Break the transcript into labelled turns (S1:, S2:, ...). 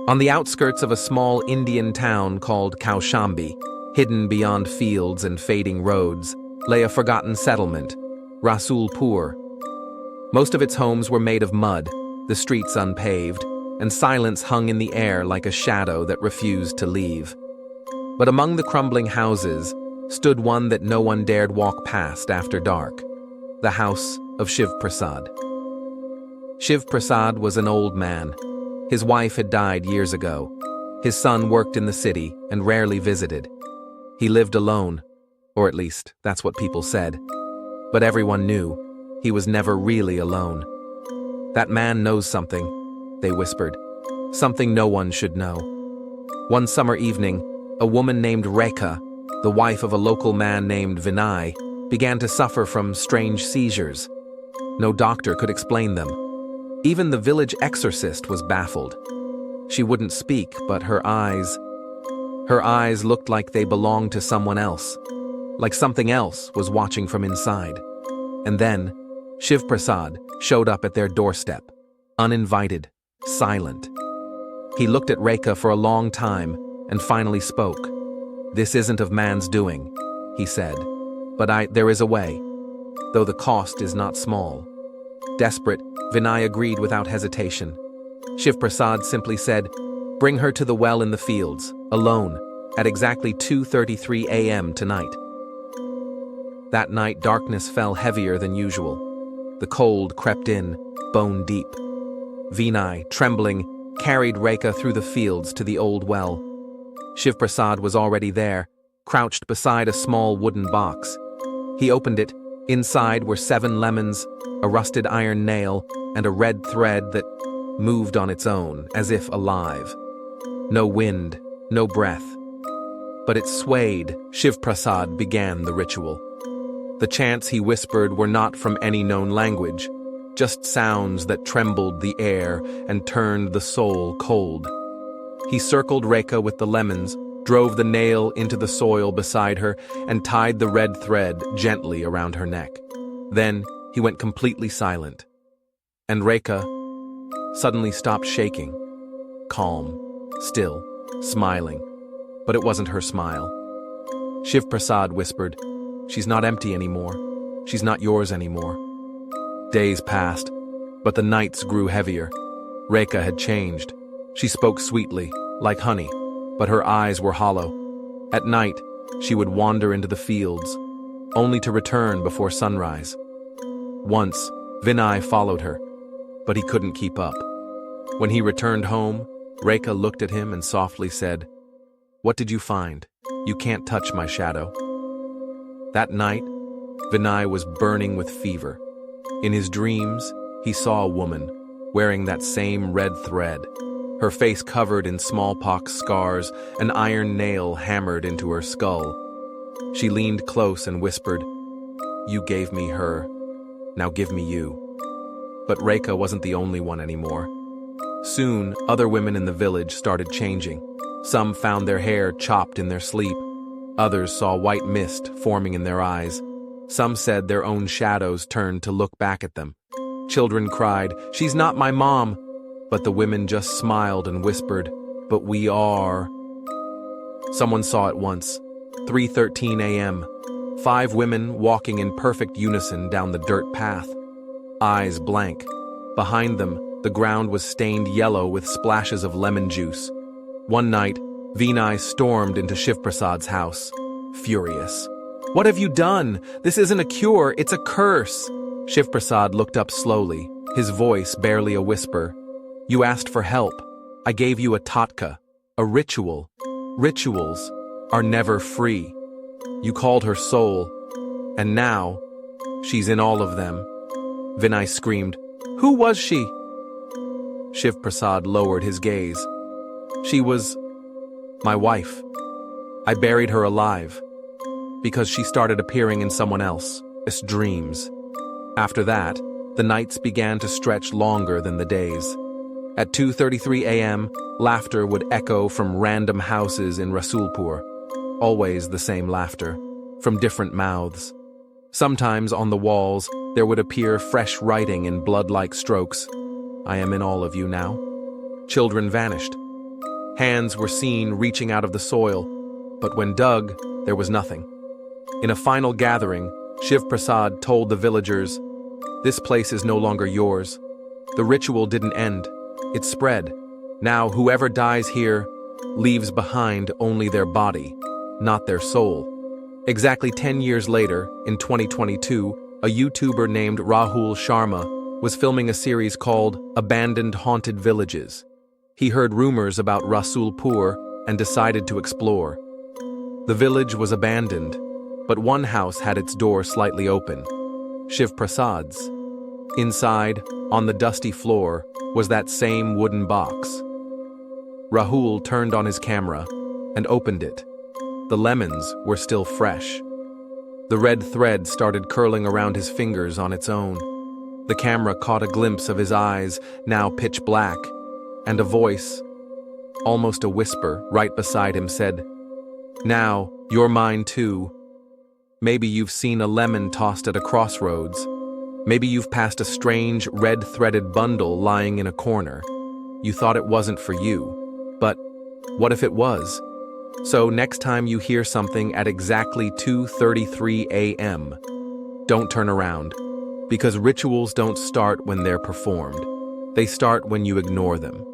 S1: On the outskirts of a small Indian town called Kaushambi, hidden beyond fields and fading roads, lay a forgotten settlement, Rasulpur. Most of its homes were made of mud, the streets unpaved, and silence hung in the air like a shadow that refused to leave. But among the crumbling houses stood one that no one dared walk past after dark, the house of Shiv Prasad. Shiv Prasad was an old man. His wife had died years ago. His son worked in the city and rarely visited. He lived alone, or at least that's what people said. But everyone knew he was never really alone. "That man knows something," they whispered. "Something no one should know." One summer evening, a woman named Rekha, the wife of a local man named Vinay, began to suffer from strange seizures. No doctor could explain them. Even the village exorcist was baffled. She wouldn't speak, but her eyes looked like they belonged to someone else, like something else was watching from inside. And then, Shiv Prasad showed up at their doorstep, uninvited, silent. He looked at Rekha for a long time and finally spoke. "This isn't of man's doing," he said, "but there is a way, though the cost is not small." Desperate, Vinay agreed without hesitation. Shiv Prasad simply said, "Bring her to the well in the fields, alone, at exactly 2:33 a.m. tonight." That night, darkness fell heavier than usual. The cold crept in, bone deep. Vinay, trembling, carried Rekha through the fields to the old well. Shiv Prasad was already there, crouched beside a small wooden box. He opened it. Inside were 7 lemons, a rusted iron nail, and a red thread that moved on its own, as if alive. No wind, no breath. But it swayed. Shiv Prasad began the ritual. The chants he whispered were not from any known language, just sounds that trembled the air and turned the soul cold. He circled Rekha with the lemons, drove the nail into the soil beside her, and tied the red thread gently around her neck. Then he went completely silent. And Rekha suddenly stopped shaking, calm, still, smiling. But it wasn't her smile. Shiv Prasad whispered, "She's not empty anymore. She's not yours anymore." Days passed, but the nights grew heavier. Rekha had changed. She spoke sweetly, like honey, but her eyes were hollow. At night, she would wander into the fields, only to return before sunrise. Once, Vinay followed her, but he couldn't keep up. When he returned home, Rekha looked at him and softly said, "What did you find? You can't touch my shadow." That night, Vinay was burning with fever. In his dreams, he saw a woman, wearing that same red thread, her face covered in smallpox scars, an iron nail hammered into her skull. She leaned close and whispered, "You gave me her, now give me you." But Rekha wasn't the only one anymore. Soon, other women in the village started changing. Some found their hair chopped in their sleep. Others saw white mist forming in their eyes. Some said their own shadows turned to look back at them. Children cried, "She's not my mom." But the women just smiled and whispered, "But we are." Someone saw it once, 3:13 a.m., 5 women walking in perfect unison down the dirt path. Eyes blank. Behind them, the ground was stained yellow with splashes of lemon juice. One night, Vinay stormed into Shiv Prasad's house, furious. "What have you done? This isn't a cure, it's a curse." Shiv Prasad looked up slowly, his voice barely a whisper. "You asked for help. I gave you a tatka, a ritual. Rituals are never free. You called her soul, and now she's in all of them." Vinay screamed, "Who was she?" Shiv Prasad lowered his gaze. "She was my wife. I buried her alive, because she started appearing in someone else's dreams. After that, the nights began to stretch longer than the days. At 2:33 a.m., laughter would echo from random houses in Rasulpur. Always the same laughter, from different mouths. Sometimes on the walls, there would appear fresh writing in blood-like strokes. "I am in all of you now." Children vanished. Hands were seen reaching out of the soil, but when dug, there was nothing. In a final gathering, Shiv Prasad told the villagers, "This place is no longer yours. The ritual didn't end. It spread. Now whoever dies here leaves behind only their body, not their soul." Exactly 10 years later, in 2022, a YouTuber named Rahul Sharma was filming a series called Abandoned Haunted Villages. He heard rumors about Rasulpur and decided to explore. The village was abandoned, but one house had its door slightly open, Shiv Prasad's. Inside, on the dusty floor, was that same wooden box. Rahul turned on his camera and opened it. The lemons were still fresh. The red thread started curling around his fingers on its own. The camera caught a glimpse of his eyes, now pitch black, and a voice, almost a whisper, right beside him said, "Now, you're mine too." Maybe you've seen a lemon tossed at a crossroads. Maybe you've passed a strange, red-threaded bundle lying in a corner. You thought it wasn't for you. But what if it was? So next time you hear something at exactly 2:33 a.m., don't turn around, because rituals don't start when they're performed. They start when you ignore them.